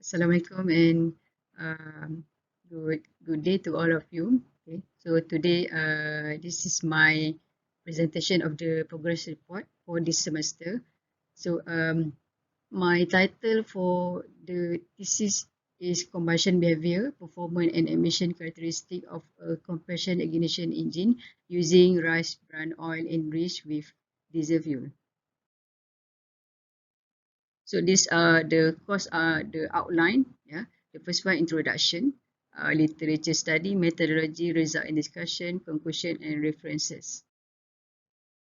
Assalamualaikum and good day to all of you. Okay, so today this is my presentation of the progress report for this semester. So my title for the thesis is Combustion Behavior, Performance and Emission Characteristic of a Compression Ignition Engine using rice bran oil enriched with diesel fuel. So these are the course the outline. Yeah, the first one, introduction, literature study, methodology, result and discussion, conclusion and references.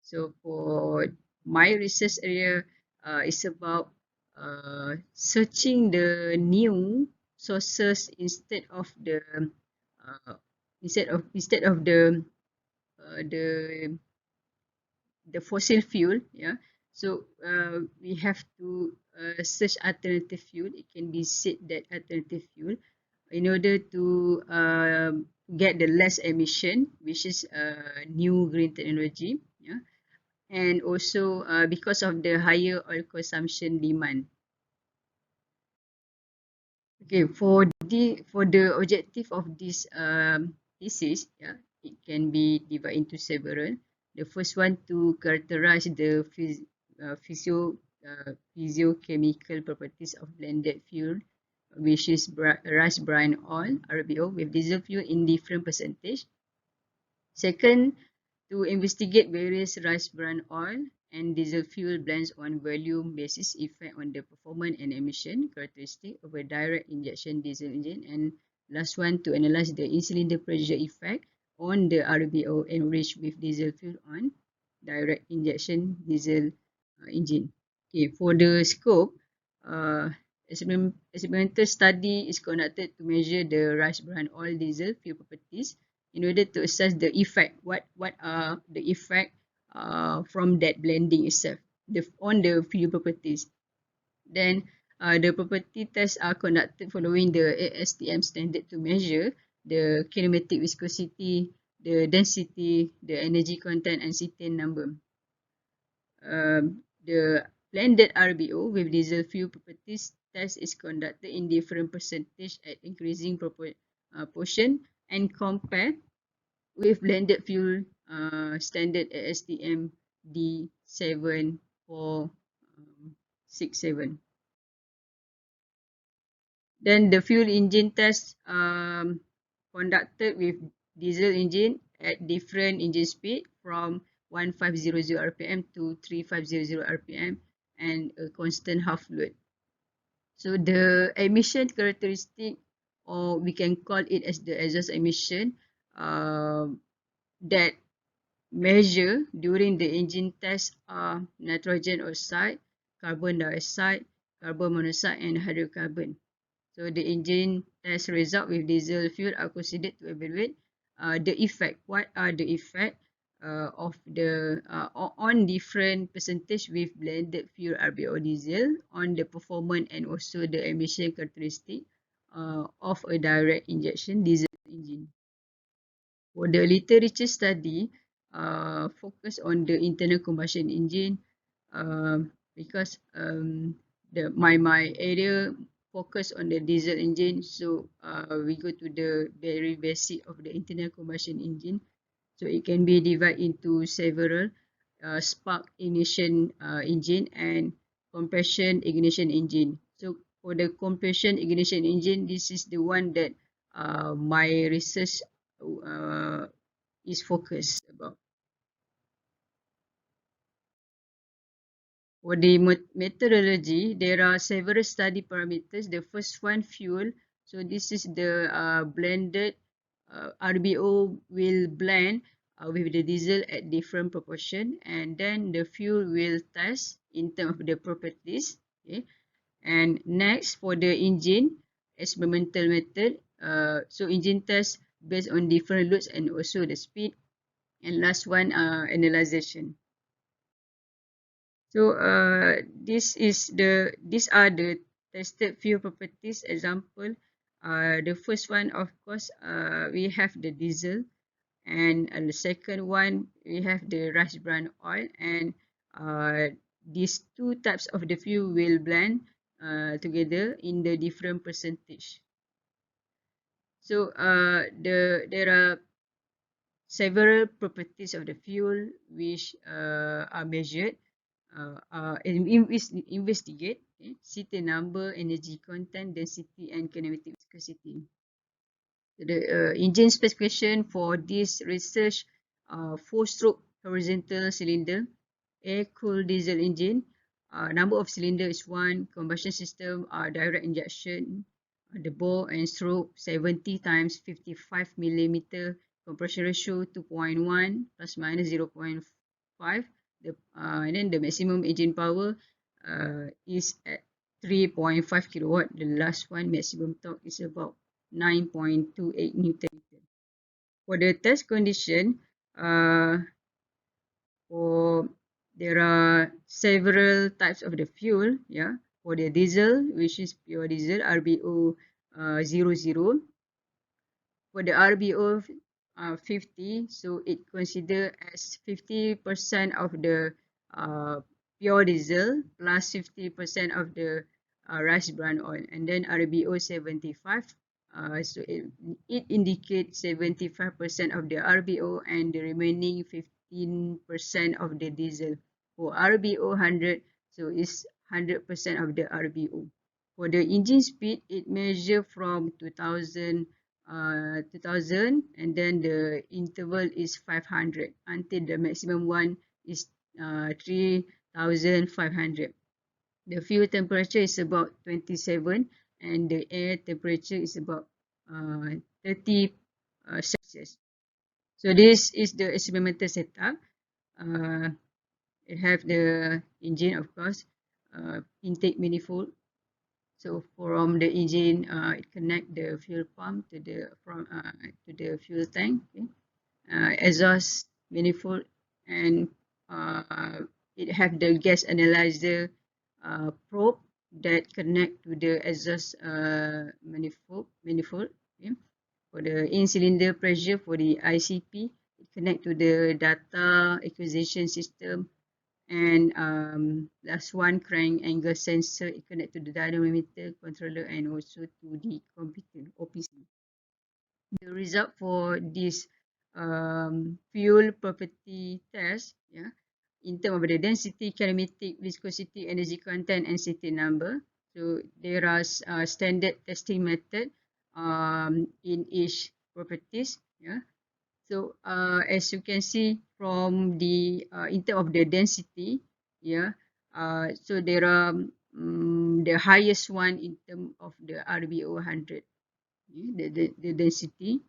So for my research area is about searching the new sources instead of the uh, instead of uh, the the fossil fuel. Yeah, so we have to search alternative fuel. It can be said that alternative fuel in order to get the less emission, which is new green technology. Yeah, and also because of the higher oil consumption demand. Okay, for the objective of this thesis, yeah, it can be divided into several. The first one, to characterize the physiochemical properties of blended fuel, which is rice bran oil (RBO) with diesel fuel in different percentage. Second, to investigate various rice bran oil and diesel fuel blends on volume basis effect on the performance and emission characteristic of a direct injection diesel engine. And last one, to analyze the in-cylinder pressure effect on the RBO enriched with diesel fuel on direct injection diesel engine. Okay, for the scope, experimental study is conducted to measure the rice bran oil diesel fuel properties in order to assess the effect. What are the effect from that blending itself on the fuel properties. Then the property tests are conducted following the ASTM standard to measure the kinematic viscosity, the density, the energy content, and cetane number. The blended RBO with diesel fuel properties test is conducted in different percentage at increasing proportion and compared with blended fuel standard ASTM D7467. Then the fuel engine test conducted with diesel engine at different engine speed from 1500 rpm to 3500 rpm and a constant half load. So the emission characteristic, or we can call it as the exhaust emission, that measure during the engine test are nitrogen oxide, carbon dioxide, carbon monoxide, and hydrocarbon. So the engine test result with diesel fuel are considered to evaluate the effect. What are the effect of the on different percentage with blended fuel RBO diesel on the performance and also the emission characteristic of a direct injection diesel engine. For the literature study, focus on the internal combustion engine because my area focus on the diesel engine, so we go to the very basic of the internal combustion engine. So it can be divided into several spark ignition engine and compression ignition engine. So for the compression ignition engine, this is the one that my research is focused about. For the methodology, there are several study parameters. The first one, fuel. So this is the blended RBO will blend with the diesel at different proportion, and then the fuel will test in terms of the properties. Okay. And next, for the engine experimental method, so engine test based on different loads and also the speed. And last one, analyzation. So these are the tested fuel properties. Example, the first one, of course, we have the diesel, and the second one we have the rice bran oil, and these two types of the fuel will blend together in the different percentage. So there are several properties of the fuel which are measured, investigate, okay? City number, energy content, density, and kinematic viscosity. The engine specification for this research, 4-stroke horizontal cylinder, air-cooled diesel engine. Number of cylinder is 1. Combustion system, direct injection. The bore and stroke 70 times 55 millimeter. Compression ratio 2.1 plus minus 0.5. And then the maximum engine power is at 3.5 kilowatt. The last one, maximum torque, is about 9.28 Newton. For the test condition, there are several types of the fuel. Yeah, for the diesel, which is pure diesel, RBO 00. For the RBO 50, so it considered as 50% of the pure diesel plus 50% of the rice bran oil, and then RBO 75. So it indicates 75% of the RBO and the remaining 15% of the diesel. For RBO 100, so it's 100% of the RBO. For the engine speed, it measures from 2000 and then the interval is 500 until the maximum one is 3500. The fuel temperature is about 27 and the air temperature is about 30 Celsius. So this is the experimental setup. It have the engine, of course, intake manifold. So from the engine, it connect the fuel pump to the fuel tank. Okay? Exhaust manifold, and it have the gas analyzer probe that connect to the exhaust manifold. Okay? For the in-cylinder pressure, for the ICP, it connect to the data acquisition system. And last one, crank angle sensor, it connect to the dynamometer controller and also to the computer, OPC. The result for this fuel property test, yeah, in terms of the density, kinematic, viscosity, energy content, and city number. So there are standard testing method in each properties. Yeah. So as you can see from the in terms of the density, yeah. So there are the highest one in terms of the RBO 100, yeah, the density.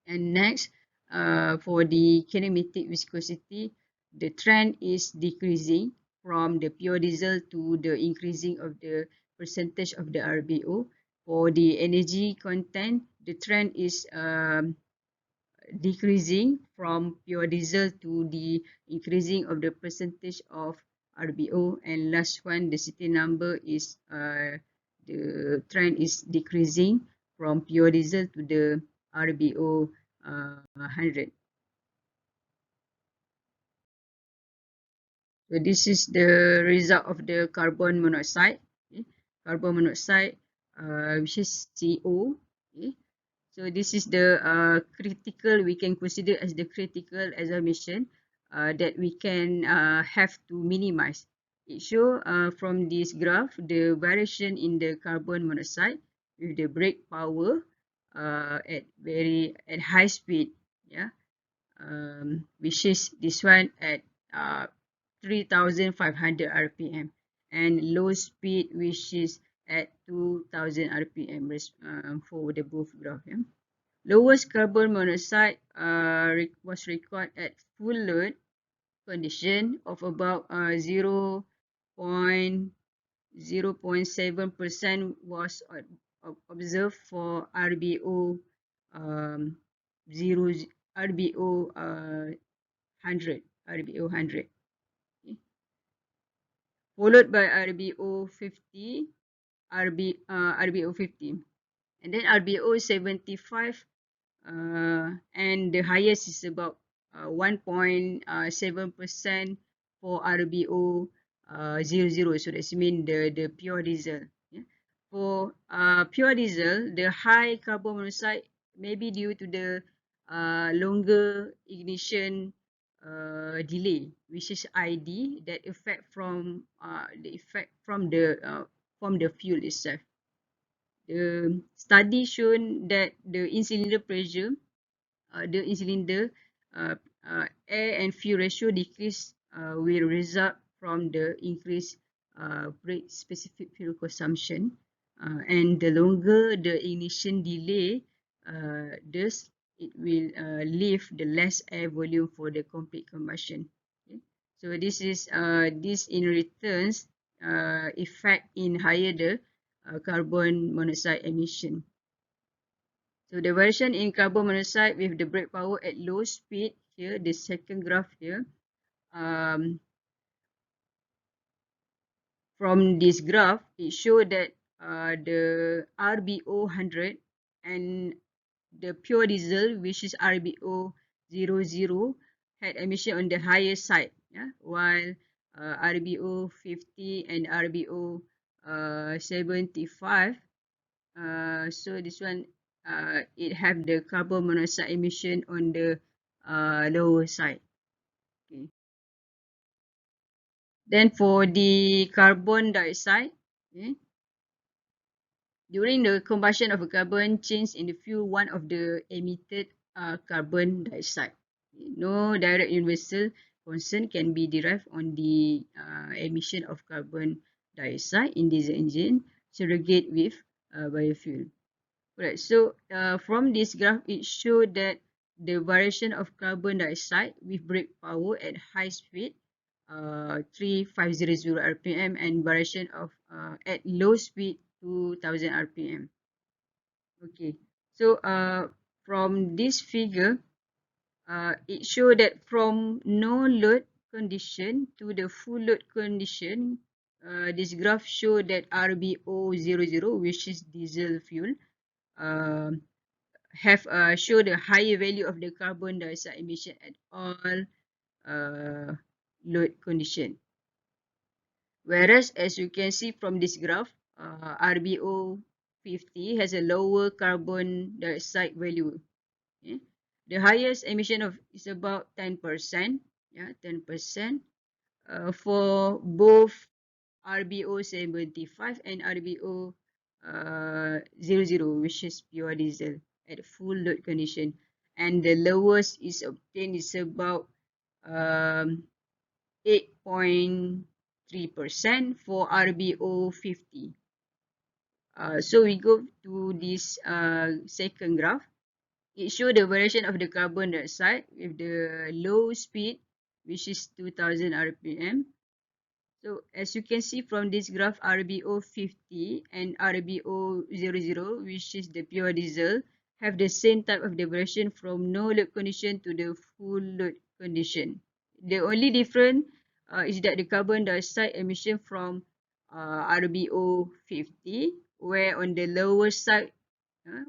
And next, for the kinematic viscosity, the trend is decreasing from the pure diesel to the increasing of the percentage of the RBO. For the energy content, the trend is decreasing from pure diesel to the increasing of the percentage of RBO. And last one, the city number is the trend is decreasing from pure diesel to the RBO 100. So this is the result of the carbon monoxide. Okay? Carbon monoxide, which is CO. Okay? So this is the critical, we can consider as the critical examination that we can have to minimize. It shows from this graph the variation in the carbon monoxide with the brake power at high speed, yeah, which is this one at 3500 RPM, and low speed which is at 2000 RPM for the both graph. Yeah. Lowest carbon monoxide was recorded at full load condition of about 0.7% was observed for RBO 0 RBO 100 RBO 100, okay. Followed by RBO 50 RBO 50, and then RBO 75, and the highest is about 1.7% for RBO 00. So that's mean the pure diesel. Yeah. For pure diesel, the high carbon monoxide may be due to the longer ignition delay, which is ID, that effect from the fuel itself. The study shown that the in-cylinder pressure, the in-cylinder air and fuel ratio decrease will result from the increased brake specific fuel consumption, and the longer the ignition delay, thus it will leave the less air volume for the complete combustion. Okay. So this in returns effect in higher the carbon monoxide emission. So the variation in carbon monoxide with the brake power at low speed here, the second graph here. From this graph, it shows that the RBO 100 and the pure diesel, which is RBO 00, had emission on the higher side, yeah? While RBO 50 and RBO 75, so this one, it have the carbon monoxide emission on the lower side. Okay. Then for the carbon dioxide, okay, during the combustion of a carbon change in the fuel, one of the emitted carbon dioxide. No direct universal concern can be derived on the emission of carbon dioxide in diesel engine surrogate with biofuel. Right. So from this graph, it showed that the variation of carbon dioxide with brake power at high speed, 3500 RPM, and variation of at low speed, 2000 RPM. Okay. So from this figure, it showed that from no load condition to the full load condition, this graph showed that RBO00, which is diesel fuel, have show the higher value of the carbon dioxide emission at all load condition. Whereas, as you can see from this graph, RBO 50 has a lower carbon dioxide value. Okay? The highest emission of is about 10%. Yeah, 10%. For both RBO 75 and RBO 00, which is pure diesel at full load condition, and the lowest is obtained is about 8.3% for RBO 50. So we go to this second graph. It shows the variation of the carbon dioxide with the low speed, which is 2000 RPM. So as you can see from this graph, RBO 50 and RBO 00, which is the pure diesel, have the same type of variation from no load condition to the full load condition. The only difference is that the carbon dioxide emission from RBO 50, where on the lower side,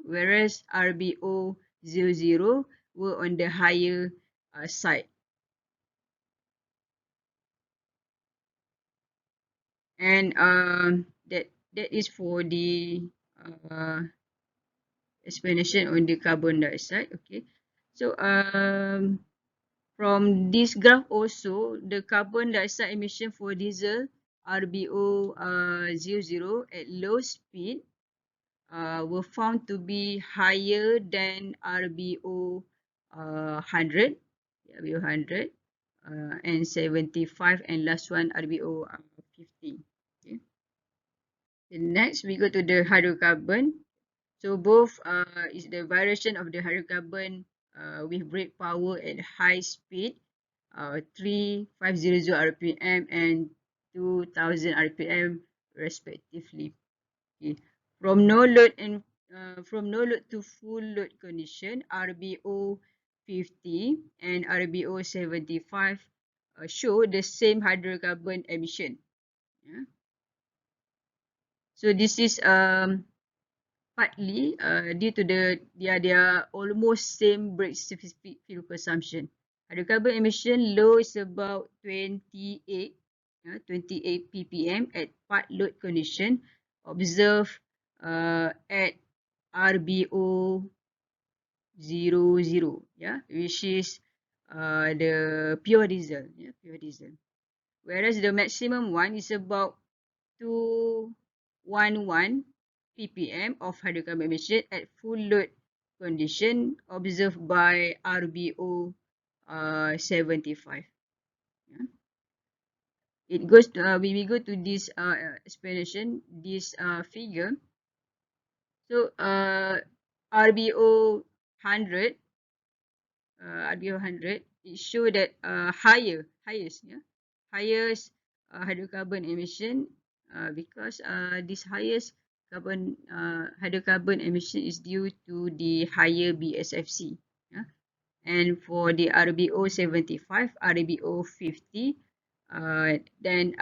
whereas RBO 00 were on the higher side. And that is for the explanation on the carbon dioxide. Okay, so from this graph also, the carbon dioxide emission for diesel RBO 00 at low speed were found to be higher than RBO 100, RBO 100, and 75, and last one RBO 50. Okay. Then next we go to the hydrocarbon. So both is the variation of the hydrocarbon with brake power at high speed, 3500 RPM and 2000 RPM respectively. Okay. From no load to full load condition, RBO 50 and RBO 75 show the same hydrocarbon emission. Yeah. So this is partly due to their almost same brake specific fuel consumption. Hydrocarbon emission low is about 28 ppm at part load condition, observed at RBO 00, yeah, which is the pure diesel, yeah, pure diesel. Whereas the maximum one is about 211 ppm of hydrocarbon emission at full load condition observed by RBO 75. Yeah. It goes to, when we go to this explanation, this figure. So RBO 100, RBO 100, it show that highest, yeah, highest hydrocarbon emission because this highest hydrocarbon emission is due to the higher BSFC. Yeah? And for the RBO 75, RBO 50, then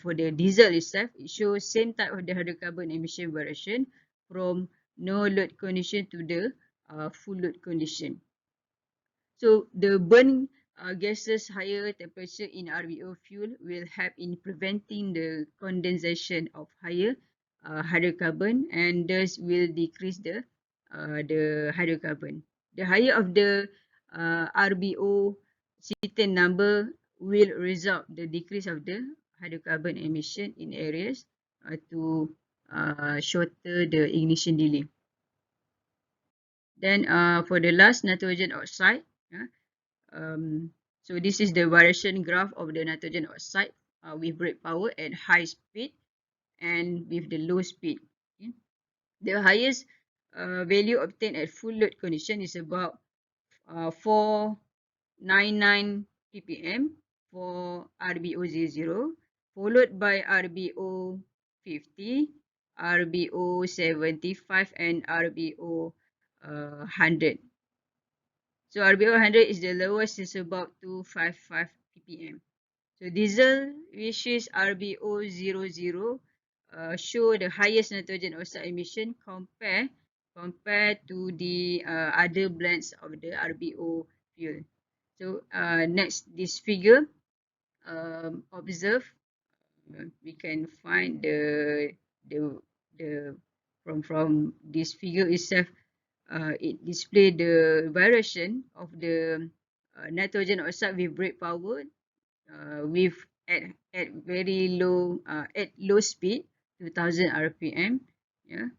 for the diesel itself, it shows same type of the hydrocarbon emission variation from no load condition to the full load condition. So the burn gases higher temperature in RBO fuel will help in preventing the condensation of higher hydrocarbon, and thus will decrease the hydrocarbon. The higher of the RBO cetane number will result the decrease of the hydrocarbon emission in areas to shorter the ignition delay. Then for the last, nitrogen oxide. So this is the variation graph of the nitrogen oxide with brake power at high speed and with the low speed. Okay. The highest value obtained at full load condition is about 499 ppm for RBO00, followed by RBO 50, RBO 75, and RBO 100. So RBO 100 is the lowest, is about 255 ppm. So diesel, which is RBO 00, show the highest nitrogen oxide emission compared to the other blends of the RBO fuel. So next, this figure, observe, we can find the from this figure itself. It display the variation of the nitrogen oxide with brake power with at very low at low speed, 2000 rpm, yeah,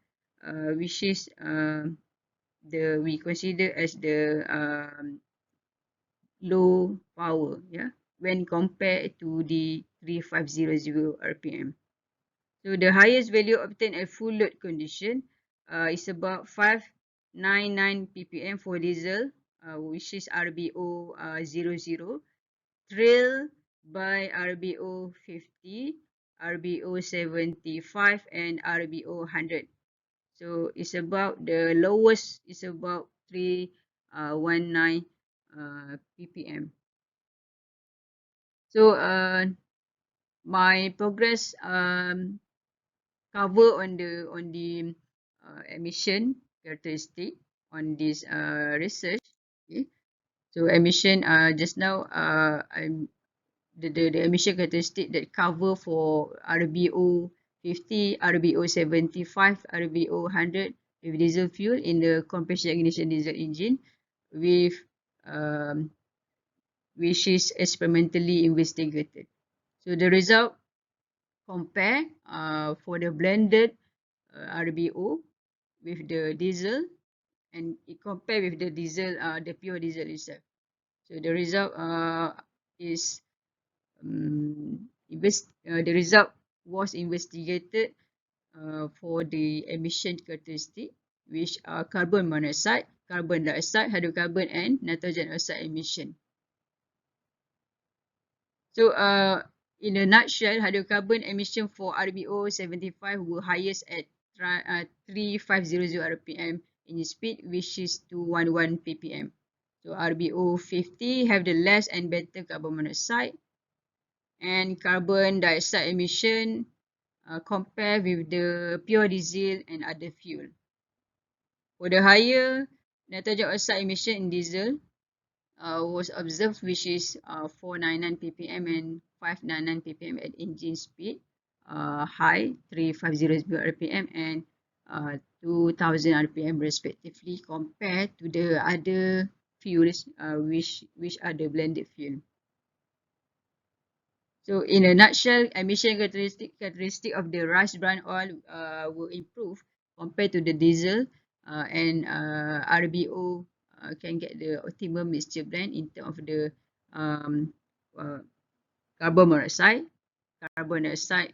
which is we consider as the low power, yeah, when compared to the 3500 rpm. So the highest value obtained at full load condition is about 599 ppm for diesel, which is RBO 00, trailed by RBO 50, RBO 75, and RBO 100. So it's about the lowest is about 319 ppm. So my progress cover on the emission characteristic on this research. Okay. So emission just now I'm the emission characteristic that cover for RBO 50, RBO 75, RBO 100 with diesel fuel in the compression ignition diesel engine with which is experimentally investigated. So the result compare for the blended RBO with the diesel, and it compare with the diesel, the pure diesel itself. So the result is the result was investigated for the emission characteristic, which are carbon monoxide, carbon dioxide, hydrocarbon, and nitrogen oxide emission. So in a nutshell, hydrocarbon emission for RBO 75 were highest at 3500 rpm in speed, which is 211 ppm. So RBO 50 have the less and better carbon monoxide and carbon dioxide emission compared with the pure diesel and other fuel. For the higher nitrogen oxide emission in diesel was observed, which is 499 ppm and 599 ppm at engine speed high 3500 rpm and 2000 rpm respectively compared to the other fuels which are the blended fuel. So in a nutshell, emission characteristic of the rice bran oil will improve compared to the diesel, and RBO can get the optimum mixture blend in terms of the um, uh, carbon monoxide, carbon dioxide,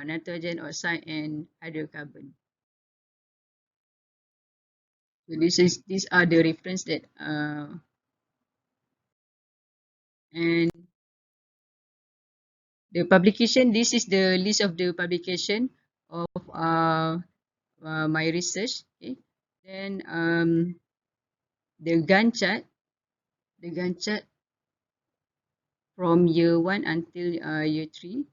nitrogen oxide, and hydrocarbon. So these are the reference that and the publication. This is the list of the publication of my research. Okay, then the Gantt chart, the Gantt chart from year 1 until year 3,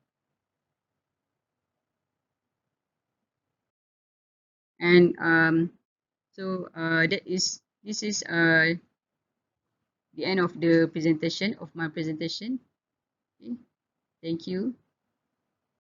and so this is the end of the presentation of my presentation. Okay, thank you.